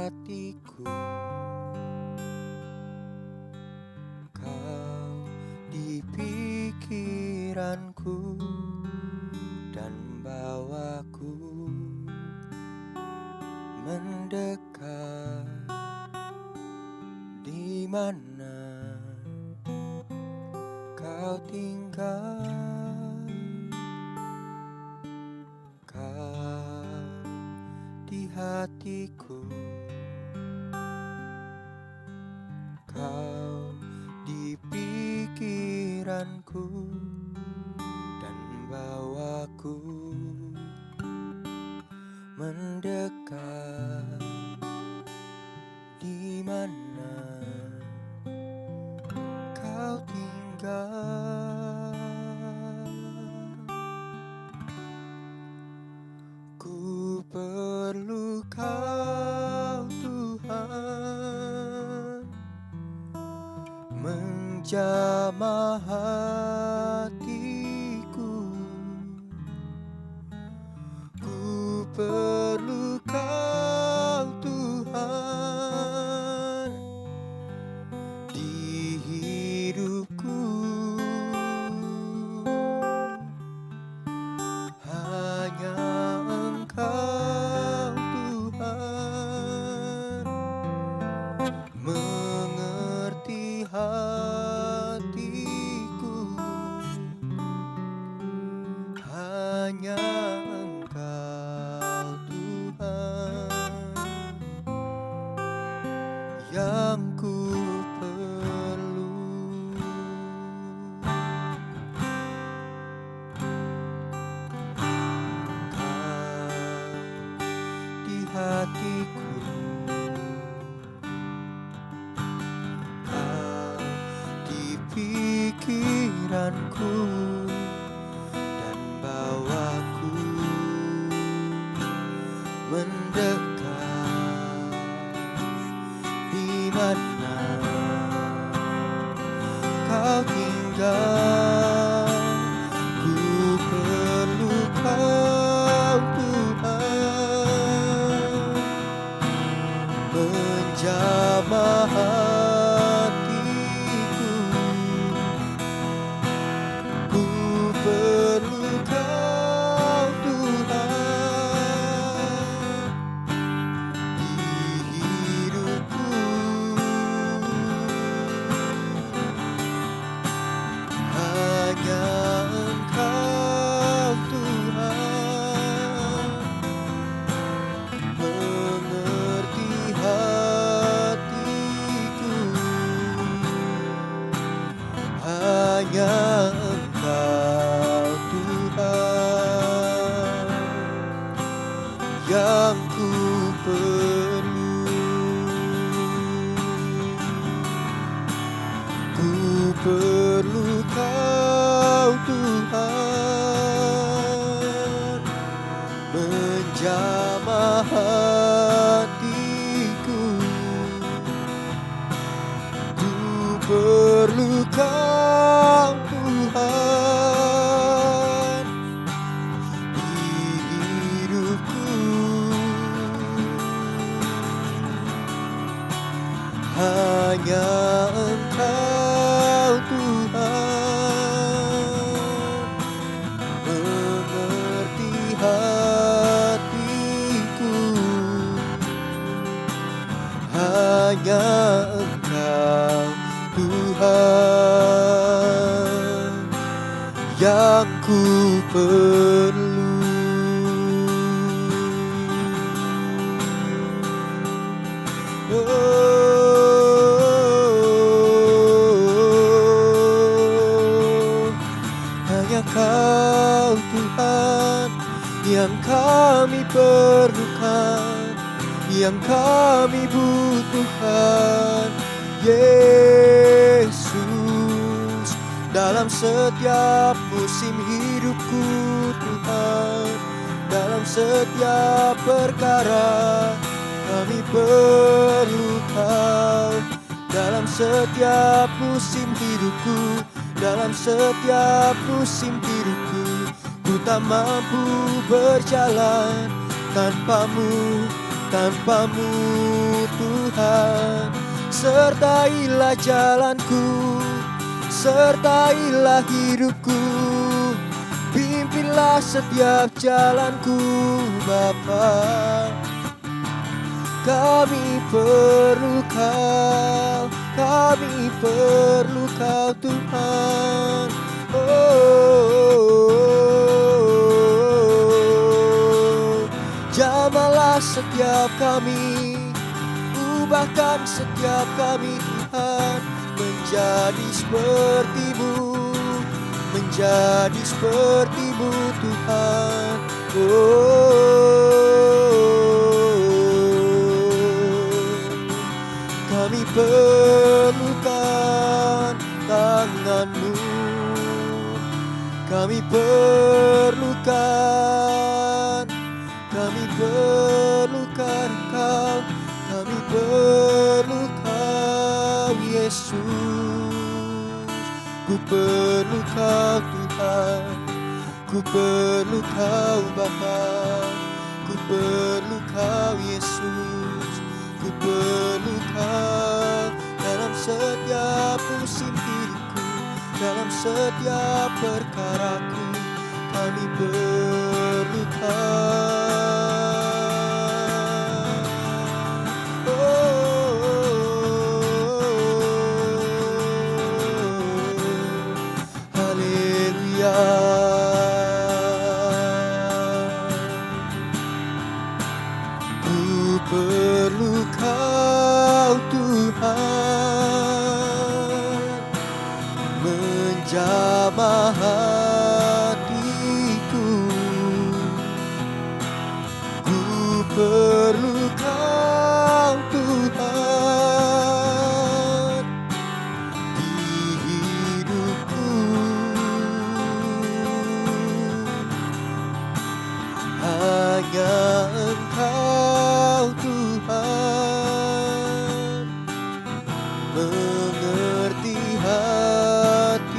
hatiku, kau di pikiranku dan bawaku mendekat. Di mana kau tinggal? Kau di hatiku, kau di pikiranku dan bawaku mendekat. Di mana kau tinggal? Ku perlu kau Tuhan, menjamah hatiku. Ku perlu kau Tuhan di hidupku. Hanya Engkau Tuhan mengerti hatiku. Hanya Engkau Tuhan yang ku perlu. Kau di hatiku, kau di pikiranku dan bawaku mendekat. Di mana kau tinggal? Ku perlu kau Tuhan, menjamah hatiku. Ku perlu kau Tuhan di hidupku. Hanya Engkau Tuhan mengerti hatiku. Hanya Engkau Tuhan yang ku perlu. Ku perlu kau Tuhan, menjamah hatiku. Ku perlu kau Tuhan di hidupku. Hanya Engkau Tuhan mengerti hatiku. Hanya Engkau Tuhan yang ku perlu. Hanya Kau Tuhan yang kami perlukan, yang kami butuhkan. Yesus, dalam setiap musim hidupku Tuhan, dalam setiap perkara kami perlu Kau. Dalam setiap musim hidupku, dalam setiap musim hidupku, ku tak mampu berjalan tanpamu. tanpa-Mu Tuhan. Sertailah jalanku, sertailah hidupku, pimpinlah setiap jalanku Bapa. Kami perlu Kau, kami perlu Kau Tuhan. Jamahlah setiap kami, ubahkan setiap kami Tuhan, menjadi seperti-Mu, menjadi seperti-Mu Tuhan. Kami perlukan tangan-Mu, kami perlukan Kau, kami perlu Kau Yesus. Ku perlu Kau Tuhan, ku perlu Kau Bapa, ku perlu Kau Yesus, ku perlu Kau dalam setiap musim hidupku, dalam setiap perkaraku. Kami perlu Kau. Ku perlu Kau Tuhan, menjamah hatiku. Ku perlu Kau Tuhan di hidupku. Hanya Engkau Tuhan mengerti hatiku.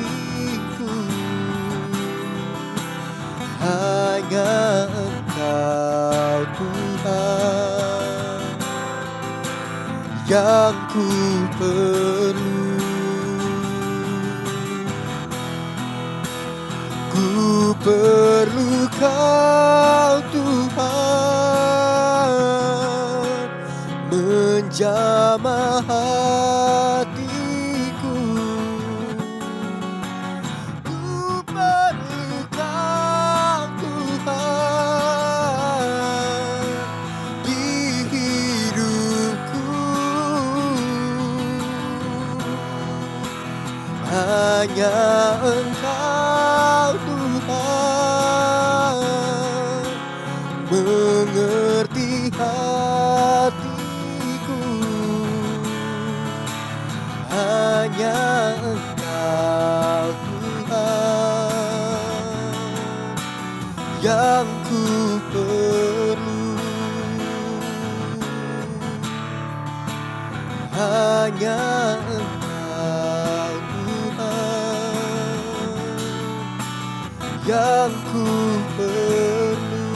Hanya Engkau Tuhan yang ku perlu. Ku perlu Kau Tuhan, menjamah hatiku. Ku perlu Kau Tuhan di hidupku. Hanya Engkau Tuhan mengerti hatiku. Hanya Engkau Tuhan yang ku perlu. Hanya Engkau Tuhan yang ku perlu.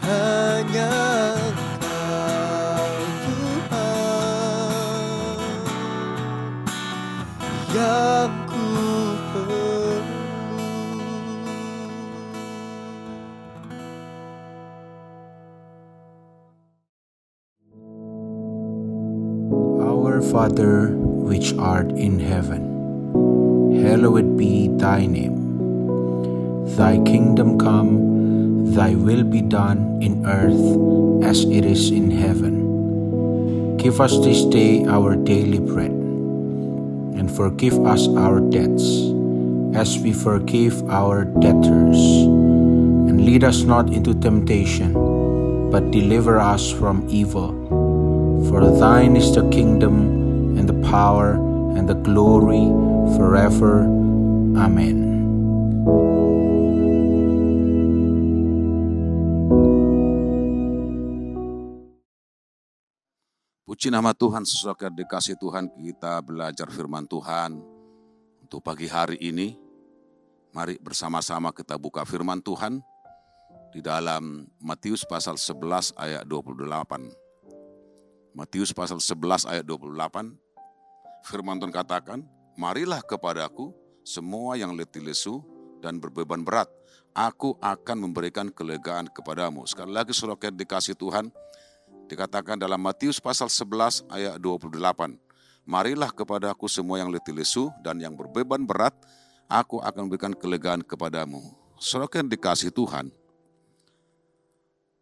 Hanya Engkau Tuhan yang ku perlu. Our Father, which art in heaven, hallowed be thy name. Thy kingdom come, thy will be done in earth as it is in heaven. Give us this day our daily bread, and forgive us our debts as we forgive our debtors. And lead us not into temptation, but deliver us from evil. For thine is the kingdom, and the power, and the glory, forever. Amen. Puji nama Tuhan, sesuai dikasih Tuhan kita belajar firman Tuhan untuk pagi hari ini. Mari bersama-sama kita buka firman Tuhan di dalam Matius pasal 11 ayat 28. Matius pasal 11 ayat 28, firman Tuhan katakan, marilah kepadaku semua yang letih lesu dan berbeban berat, aku akan memberikan kelegaan kepadamu. Sekali lagi saudara dikasih Tuhan, dikatakan dalam Matius pasal 11 ayat 28, marilah kepadaku semua yang letih lesu dan yang berbeban berat, aku akan memberikan kelegaan kepadamu. Saudara dikasih Tuhan,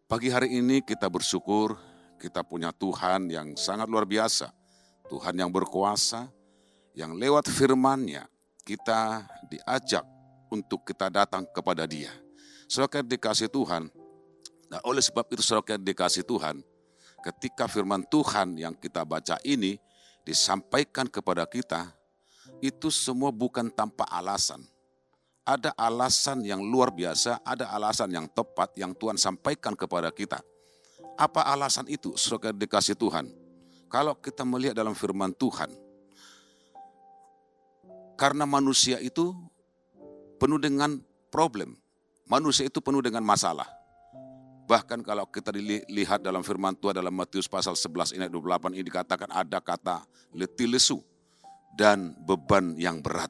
pagi hari ini kita bersyukur kita punya Tuhan yang sangat luar biasa. Tuhan yang berkuasa, yang lewat firman-Nya kita diajak untuk kita datang kepada Dia. Saudara dikasih Tuhan, nah oleh sebab itu saudara dikasih Tuhan, ketika firman Tuhan yang kita baca ini disampaikan kepada kita, itu semua bukan tanpa alasan. Ada alasan yang luar biasa, ada alasan yang tepat yang Tuhan sampaikan kepada kita. Apa alasan itu, saudara dikasih Tuhan? Kalau kita melihat dalam firman Tuhan, karena manusia itu penuh dengan problem, manusia itu penuh dengan masalah. Bahkan kalau kita dilihat dalam firman Tuhan dalam Matius pasal 11 ayat 28 ini dikatakan ada kata letih lesu dan beban yang berat.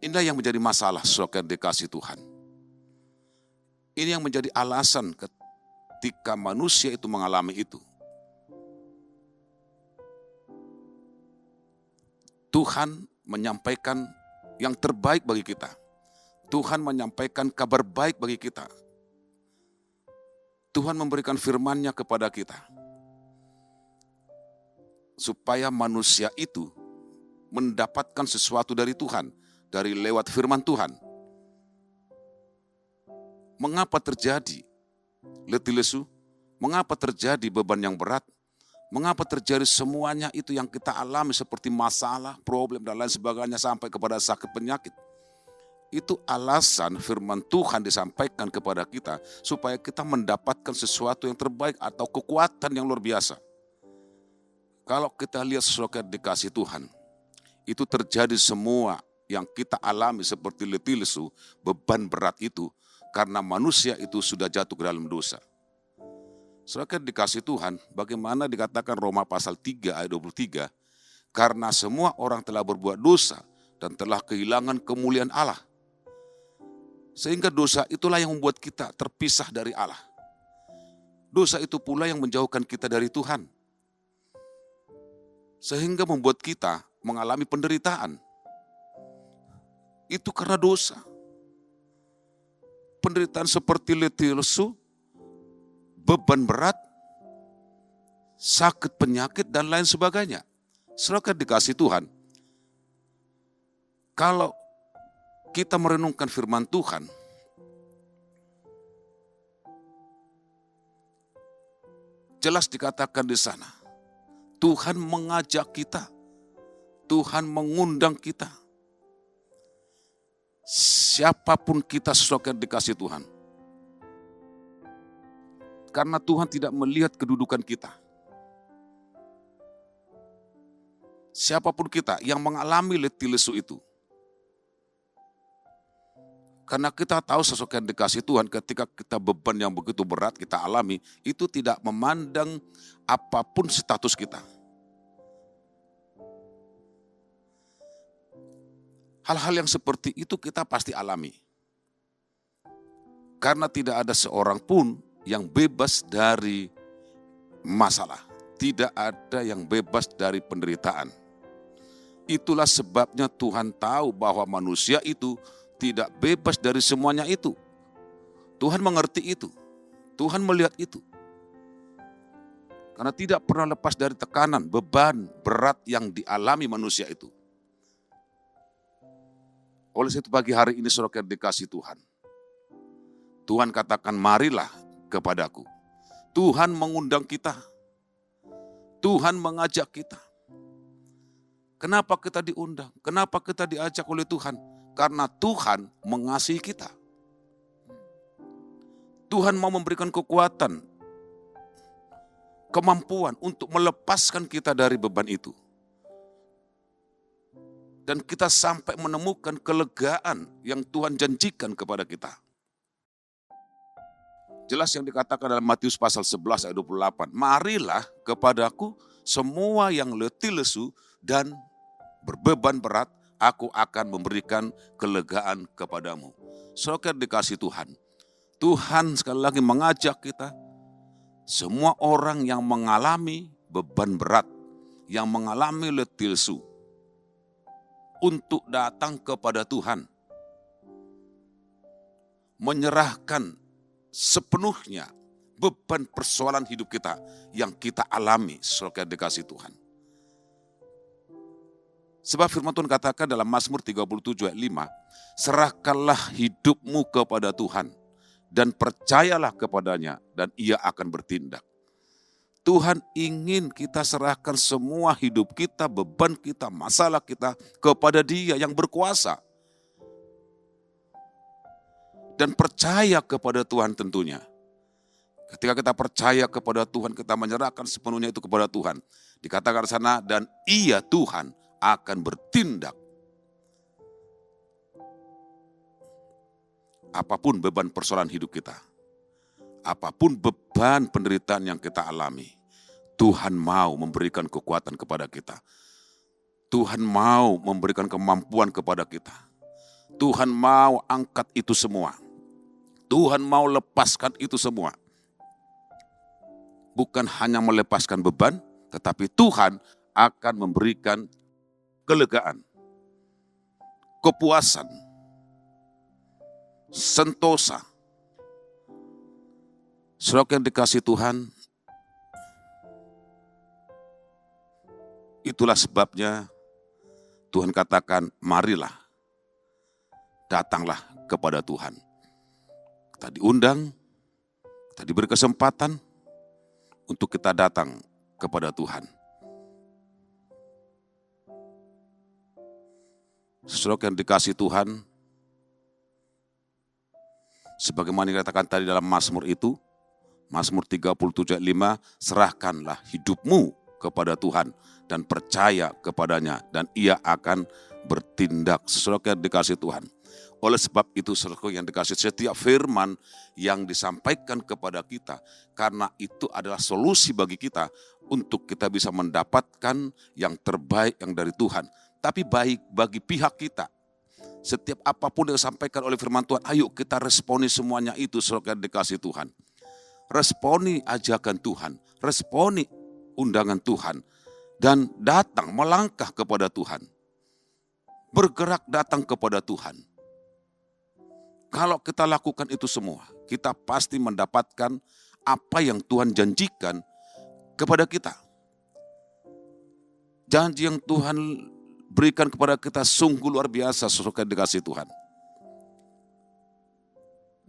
Inilah yang menjadi masalah saudara dikasih Tuhan. Ini yang menjadi alasan ketika manusia itu mengalami itu. Tuhan menyampaikan yang terbaik bagi kita. Tuhan menyampaikan kabar baik bagi kita. Tuhan memberikan firman-Nya kepada kita. Supaya manusia itu mendapatkan sesuatu dari Tuhan. Dari lewat firman Tuhan. Mengapa terjadi letih lesu? Mengapa terjadi beban yang berat? Mengapa terjadi semuanya itu yang kita alami seperti masalah, problem dan lain sebagainya sampai kepada sakit penyakit? Itu alasan firman Tuhan disampaikan kepada kita supaya kita mendapatkan sesuatu yang terbaik atau kekuatan yang luar biasa. Kalau kita lihat saudara dikasih Tuhan, itu terjadi semua yang kita alami seperti letih lesu, beban berat itu karena manusia itu sudah jatuh ke dalam dosa. Saudara dikasih Tuhan, bagaimana dikatakan Roma pasal 3 ayat 23, karena semua orang telah berbuat dosa dan telah kehilangan kemuliaan Allah. Sehingga dosa itulah yang membuat kita terpisah dari Allah. Dosa itu pula yang menjauhkan kita dari Tuhan. Sehingga membuat kita mengalami penderitaan. Itu karena dosa. Penderitaan seperti letih lesu, beban berat, sakit penyakit dan lain sebagainya. Saudara dikasih Tuhan, kalau kita merenungkan firman Tuhan, jelas dikatakan di sana, Tuhan mengajak kita, Tuhan mengundang kita. Siapapun kita saudara dikasih Tuhan. Karena Tuhan tidak melihat kedudukan kita. Siapapun kita yang mengalami letih lesu itu. Karena kita tahu sesuatu yang dikasih Tuhan ketika kita beban yang begitu berat kita alami, itu tidak memandang apapun status kita. Hal-hal yang seperti itu kita pasti alami. Karena tidak ada seorang pun yang bebas dari masalah. Tidak ada yang bebas dari penderitaan. Itulah sebabnya Tuhan tahu bahwa manusia itu tidak bebas dari semuanya itu. Tuhan mengerti itu. Tuhan melihat itu. Karena tidak pernah lepas dari tekanan, beban, berat yang dialami manusia itu. Oleh itu pagi hari ini saudara dikasih Tuhan. Tuhan katakan marilah kepadaku. Tuhan mengundang kita. Tuhan mengajak kita. Kenapa kita diundang? Kenapa kita diajak oleh Tuhan? Karena Tuhan mengasihi kita. Tuhan mau memberikan kekuatan, kemampuan untuk melepaskan kita dari beban itu. Dan kita sampai menemukan kelegaan yang Tuhan janjikan kepada kita. Jelas yang dikatakan dalam Matius pasal 11 ayat 28. Marilah kepadaku semua yang letih lesu dan berbeban berat, aku akan memberikan kelegaan kepadamu. Saudara dikasih Tuhan. Tuhan sekali lagi mengajak kita, semua orang yang mengalami beban berat, yang mengalami letih lesu, untuk datang kepada Tuhan. Menyerahkan sepenuhnya beban persoalan hidup kita yang kita alami sebagai dikasih Tuhan. Sebab firman Tuhan katakan dalam Mazmur 37 ayat 5, serahkanlah hidupmu kepada Tuhan dan percayalah kepadanya dan ia akan bertindak. Tuhan ingin kita serahkan semua hidup kita, beban kita, masalah kita kepada Dia yang berkuasa. Dan percaya kepada Tuhan tentunya. Ketika kita percaya kepada Tuhan, kita menyerahkan sepenuhnya itu kepada Tuhan. Dikatakan di sana, dan Ia Tuhan akan bertindak. Apapun beban persoalan hidup kita, apapun beban penderitaan yang kita alami, Tuhan mau memberikan kekuatan kepada kita. Tuhan mau memberikan kemampuan kepada kita. Tuhan mau angkat itu semua. Tuhan mau lepaskan itu semua. Bukan hanya melepaskan beban, tetapi Tuhan akan memberikan kelegaan, kepuasan, sentosa. Saudara yang dikasih Tuhan, itulah sebabnya Tuhan katakan, marilah, datanglah kepada Tuhan. Kita diundang, kita diberi kesempatan untuk kita datang kepada Tuhan. Saudara yang dikasih Tuhan, sebagaimana dikatakan tadi dalam Mazmur itu, Mazmur 37 ayat 5, serahkanlah hidupmu kepada Tuhan dan percaya kepadanya dan Ia akan bertindak. Saudara yang dikasih Tuhan. Oleh sebab itu saudara yang dikasih, setiap firman yang disampaikan kepada kita, karena itu adalah solusi bagi kita untuk kita bisa mendapatkan yang terbaik yang dari Tuhan. Tapi baik bagi pihak kita. Setiap apapun yang disampaikan oleh firman Tuhan, ayo kita responi semuanya itu saudara yang dikasih Tuhan. Responi ajakan Tuhan, responi undangan Tuhan, dan datang melangkah kepada Tuhan. Bergerak datang kepada Tuhan. Kalau kita lakukan itu semua, kita pasti mendapatkan apa yang Tuhan janjikan kepada kita. Janji yang Tuhan berikan kepada kita sungguh luar biasa, saudara dikasih Tuhan.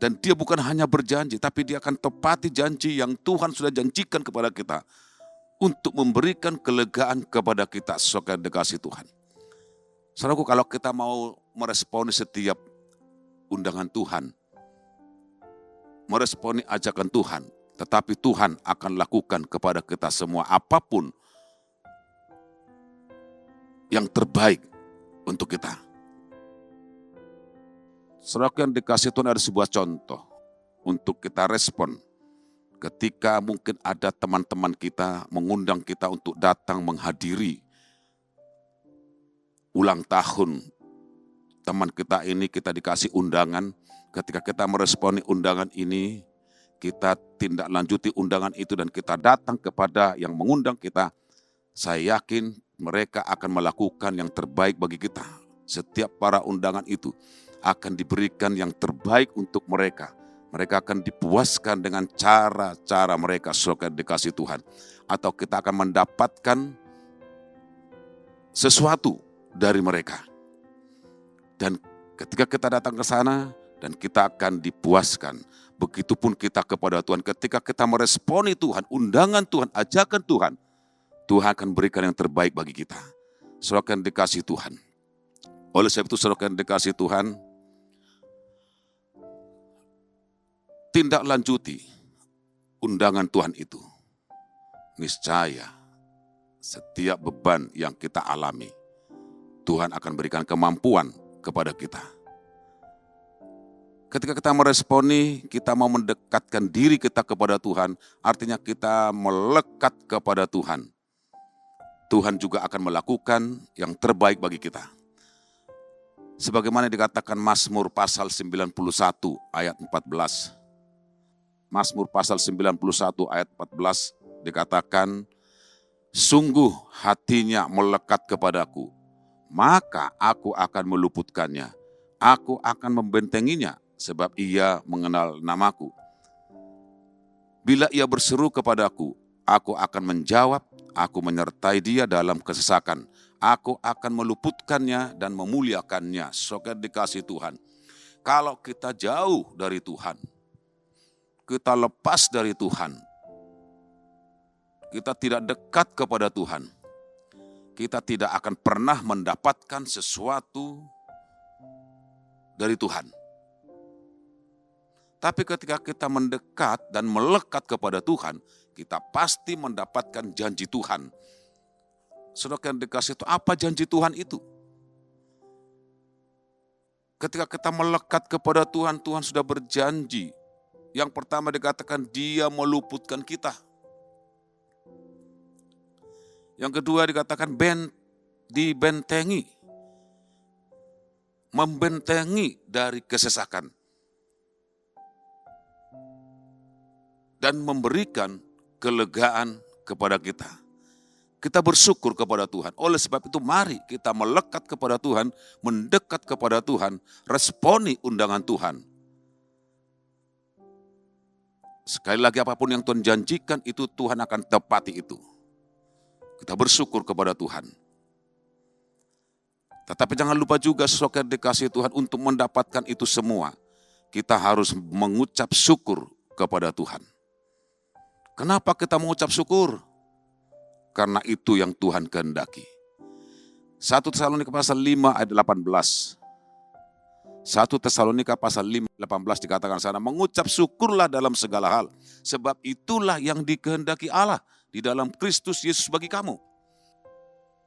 Dan Dia bukan hanya berjanji, tapi Dia akan tepati janji yang Tuhan sudah janjikan kepada kita untuk memberikan kelegaan kepada kita, saudara dikasih Tuhan. Saudaraku, kalau kita mau meresponi setiap undangan Tuhan, meresponi ajakan Tuhan, tetapi Tuhan akan lakukan kepada kita semua apapun yang terbaik untuk kita. Saudara yang dikasih Tuhan, ada sebuah contoh untuk kita respon ketika mungkin ada teman-teman kita mengundang kita untuk datang menghadiri ulang tahun teman kita ini, kita dikasih undangan. Ketika kita meresponi undangan ini, kita tindak lanjuti undangan itu dan kita datang kepada yang mengundang kita, saya yakin mereka akan melakukan yang terbaik bagi kita. Setiap para undangan itu akan diberikan yang terbaik untuk mereka. Mereka akan dipuaskan dengan cara-cara mereka sebagai dikasih Tuhan. Atau kita akan mendapatkan sesuatu dari mereka. Dan ketika kita datang ke sana dan kita akan dipuaskan. Begitupun kita kepada Tuhan. Ketika kita meresponi Tuhan, undangan Tuhan, ajakan Tuhan, Tuhan akan berikan yang terbaik bagi kita. Saudara yang dikasih Tuhan. Oleh sebab itu saudara yang dikasih Tuhan, tindak lanjuti undangan Tuhan itu. Niscaya setiap beban yang kita alami, Tuhan akan berikan kemampuan kepada kita. Ketika kita meresponi, kita mau mendekatkan diri kita kepada Tuhan, artinya kita melekat kepada Tuhan. Tuhan juga akan melakukan yang terbaik bagi kita. Sebagaimana dikatakan Mazmur pasal 91 ayat 14. Mazmur pasal 91 ayat 14 dikatakan, sungguh hatinya melekat kepadaku, maka aku akan meluputkannya. Aku akan membentenginya, sebab ia mengenal namaku. Bila ia berseru kepadaku, aku akan menjawab, aku menyertai dia dalam kesesakan. Aku akan meluputkannya dan memuliakannya. Saudara dikasih Tuhan. Kalau kita jauh dari Tuhan, kita lepas dari Tuhan, kita tidak dekat kepada Tuhan, kita tidak akan pernah mendapatkan sesuatu dari Tuhan. Tapi ketika kita mendekat dan melekat kepada Tuhan, kita pasti mendapatkan janji Tuhan. Saudara yang dikasih itu, apa janji Tuhan itu? Ketika kita melekat kepada Tuhan, Tuhan sudah berjanji. Yang pertama dikatakan dia meluputkan kita. Yang kedua dikatakan dibentengi. Membentengi dari kesesakan. Dan memberikan kelegaan kepada kita. Kita bersyukur kepada Tuhan. Oleh sebab itu mari kita melekat kepada Tuhan, mendekat kepada Tuhan, responi undangan Tuhan. Sekali lagi apapun yang Tuhan janjikan itu Tuhan akan tepati itu. Kita bersyukur kepada Tuhan. Tetapi jangan lupa juga saudara dikasih Tuhan untuk mendapatkan itu semua. Kita harus mengucap syukur kepada Tuhan. Kenapa kita mengucap syukur? Karena itu yang Tuhan kehendaki. 1 Tesalonika pasal 5 ayat 18. 1 Tesalonika pasal 5 ayat 18 dikatakan sana, mengucap syukurlah dalam segala hal. Sebab itulah yang dikehendaki Allah di dalam Kristus Yesus bagi kamu.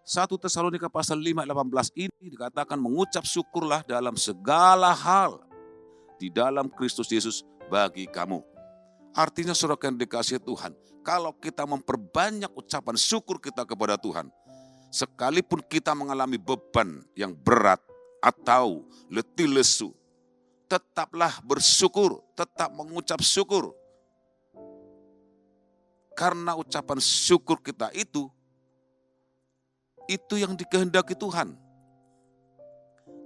1 Tesalonika pasal 5 ayat 18 ini dikatakan mengucap syukurlah dalam segala hal di dalam Kristus Yesus bagi kamu. Artinya saudara yang dikasihi Tuhan, kalau kita memperbanyak ucapan syukur kita kepada Tuhan, sekalipun kita mengalami beban yang berat atau letih lesu, tetaplah bersyukur, tetap mengucap syukur. Karena ucapan syukur kita itu yang dikehendaki Tuhan.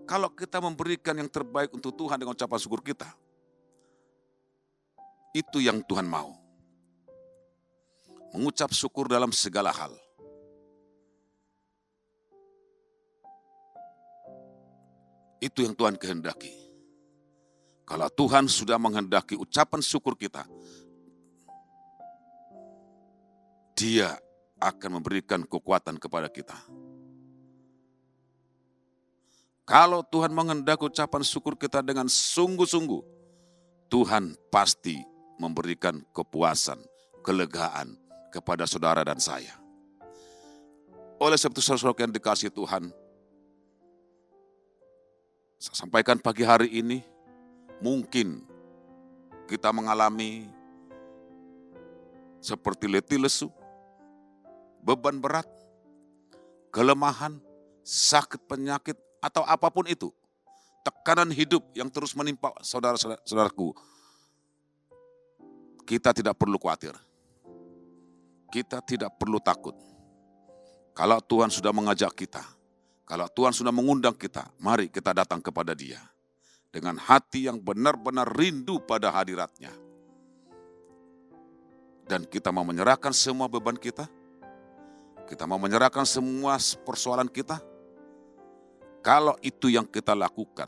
Kalau kita memberikan yang terbaik untuk Tuhan dengan ucapan syukur kita, itu yang Tuhan mau. Mengucap syukur dalam segala hal. Itu yang Tuhan kehendaki. Kalau Tuhan sudah menghendaki ucapan syukur kita, Dia akan memberikan kekuatan kepada kita. Kalau Tuhan menghendaki ucapan syukur kita dengan sungguh-sungguh, Tuhan pasti memberikan kepuasan, kelegaan kepada saudara dan saya. Oleh sebab itu saudara yang dikasihi Tuhan, saya sampaikan pagi hari ini, mungkin kita mengalami seperti letih lesu, beban berat, kelemahan, sakit penyakit, atau apapun itu. Tekanan hidup yang terus menimpa saudara-saudaraku. Kita tidak perlu khawatir. Kita tidak perlu takut. Kalau Tuhan sudah mengajak kita, kalau Tuhan sudah mengundang kita, mari kita datang kepada Dia. Dengan hati yang benar-benar rindu pada hadirat-Nya. Dan kita mau menyerahkan semua beban kita. Kita mau menyerahkan semua persoalan kita. Kalau itu yang kita lakukan,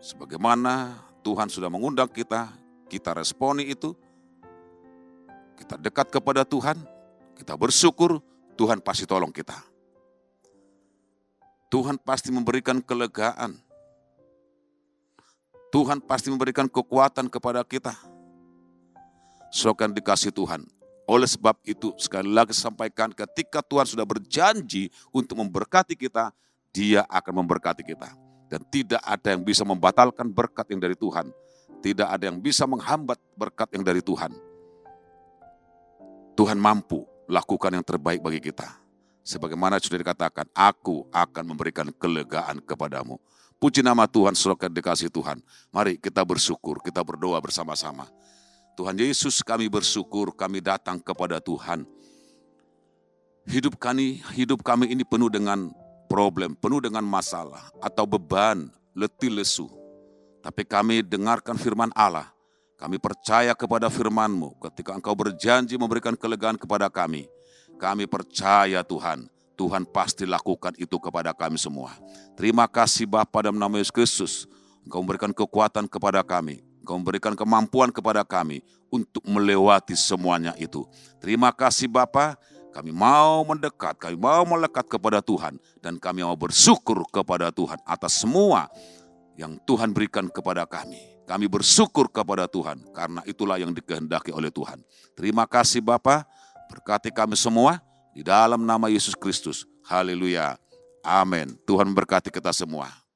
sebagaimana Tuhan sudah mengundang kita, kita responi itu, kita dekat kepada Tuhan, kita bersyukur, Tuhan pasti tolong kita. Tuhan pasti memberikan kelegaan. Tuhan pasti memberikan kekuatan kepada kita. Saudara dikasih Tuhan. Oleh sebab itu, sekali lagi sampaikan, ketika Tuhan sudah berjanji untuk memberkati kita, Dia akan memberkati kita. Dan tidak ada yang bisa membatalkan berkat yang dari Tuhan. Tidak ada yang bisa menghambat berkat yang dari Tuhan. Tuhan mampu lakukan yang terbaik bagi kita. Sebagaimana sudah dikatakan, aku akan memberikan kelegaan kepadamu. Puji nama Tuhan, saudara dikasih Tuhan. Mari kita bersyukur, kita berdoa bersama-sama. Tuhan Yesus, kami bersyukur, kami datang kepada Tuhan. Hidup kami ini penuh dengan problem, penuh dengan masalah atau beban, letih lesu. Tapi kami dengarkan firman Allah. Kami percaya kepada firman-Mu ketika Engkau berjanji memberikan kelegaan kepada kami. Kami percaya Tuhan, Tuhan pasti lakukan itu kepada kami semua. Terima kasih Bapa dalam nama Yesus Kristus. Engkau memberikan kekuatan kepada kami. Engkau memberikan kemampuan kepada kami untuk melewati semuanya itu. Terima kasih Bapa, kami mau mendekat, kami mau melekat kepada Tuhan. Dan kami mau bersyukur kepada Tuhan atas semua yang Tuhan berikan kepada kami. Kami bersyukur kepada Tuhan karena itulah yang dikehendaki oleh Tuhan. Terima kasih Bapa, berkati kami semua di dalam nama Yesus Kristus. Haleluya. Amin. Tuhan memberkati kita semua.